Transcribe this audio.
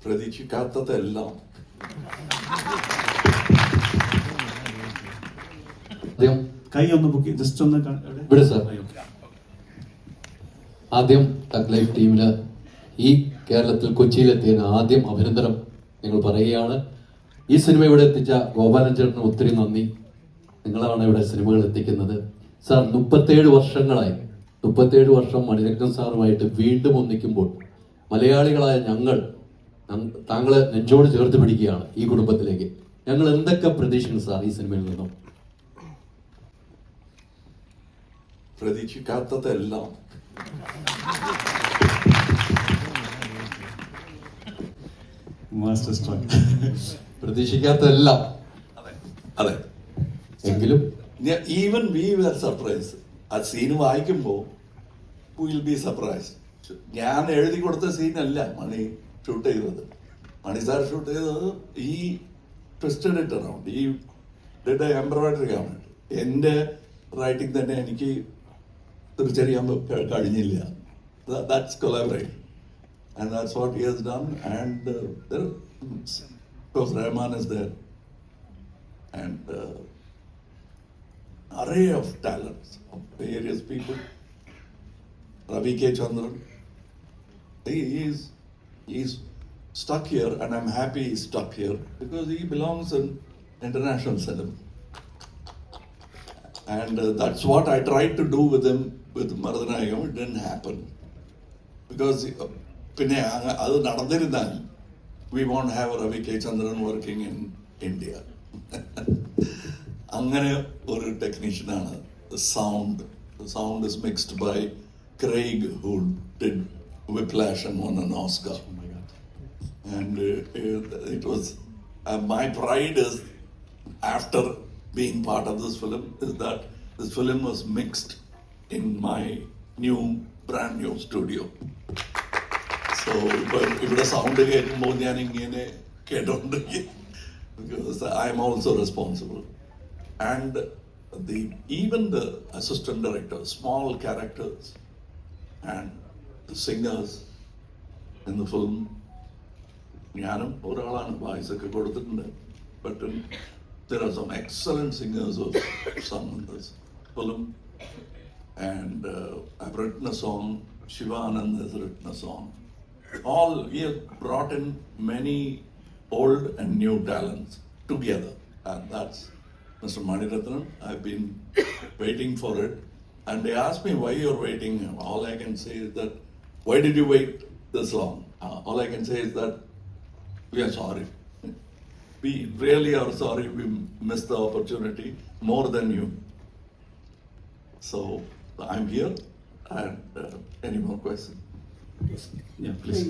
പ്രതീക്ഷിക്കാത്തതെല്ലാം കൈ ഒന്ന് book just ഒന്ന് ഇവിടെ സാർ. ആദ്യം ടഗ് ലൈഫ് ടീമിന് ഈ കേരളത്തിൽ കൊച്ചിയിലെത്തിയതിന് ആദ്യം അഭിനന്ദനം ഞങ്ങൾ പറയുകയാണ്. ഈ സിനിമ ഇവിടെ എത്തിച്ച ഗോപാലൻ ചേട്ടന് ഒത്തിരി നന്ദി. നിങ്ങളാണ് ഇവിടെ സിനിമകൾ എത്തിക്കുന്നത്. സാർ 37 വർഷങ്ങളായി, 37 വർഷം മണിരത്നം സാറുമായിട്ട് വീണ്ടും ഒന്നിക്കുമ്പോൾ മലയാളികളായ ഞങ്ങൾ താങ്കളെ നെഞ്ചോട് ചേർത്ത് പിടിക്കുകയാണ് ഈ കുടുംബത്തിലേക്ക്. ഞങ്ങൾ എന്തൊക്കെ പ്രതീക്ഷിക്കുന്നു സാർ ഈ സിനിമയിൽ നിന്നും? പ്രതീക്ഷിക്കാത്തതെല്ലാം മാസ്റ്റർ സ്ട്രോക്ക്. പ്രതീക്ഷിക്കാത്തതെല്ലാം. അതെ, എങ്കിലും ഈവൻ വി വെർ സർപ്രൈസ്. ആ സീൻ വായിക്കുമ്പോൾ വിൽ ബി സർപ്രൈസ്. ഞാൻ എഴുതി കൊടുത്ത സീനല്ല മണി ഷൂട്ട് ചെയ്തത്. മണി സാർ ഷൂട്ട് ചെയ്തത് ഈ ട്വിസ്റ്റഡ് ഇറ്റ് അറൗണ്ട്, ഈ ഡിഡ് എംബ്രോയിഡറി ആണ്. എൻ്റെ റൈറ്റിംഗ് തന്നെ എനിക്ക് തിരിച്ചറിയാൻ കഴിഞ്ഞില്ല. That's collaboration and that's what he has done. And there, of course, Rahman is there, and array of talents of various people. Ravi K. Chandran, he's stuck here, and I'm happy he's stuck here because he belongs in international cinema. And that's what I tried to do with him with Maradhanayam. It didn't happen because പിന്നെ അത് നടന്നിരുന്നാൽ we won't have Ravi K Chandran working in India. അങ്ങനെ ഒരു ടെക്നീഷ്യനാണ്. Sound is mixed by Craig who did Whiplash and won an Oscar. And it was my pride is after being part of this film is that this film was mixed in my brand new studio. So ഇവിടെ sound കേൾക്കുമ്പോൾ ഞാൻ ഇങ്ങനെ കേട്ടോണ്ടിരിക്കും because I am also responsible. And even the assistant director, small characters and the singers in the film, ഞാനും ഒരാളാണ് voice ഒക്കെ കൊടുത്തിട്ടുണ്ട്. But there are some excellent singers who sung in this film. And I've written a song, Shivanand has written a song. We have brought in many old and new talents together, and that's Mr. Maniratnam. I've been waiting for it, and they asked me why you're waiting. All I can say is that, why did you wait this long? All I can say is that we are sorry. We really are sorry. We missed the opportunity more than you. So I'm here. And any more questions? Yeah, please.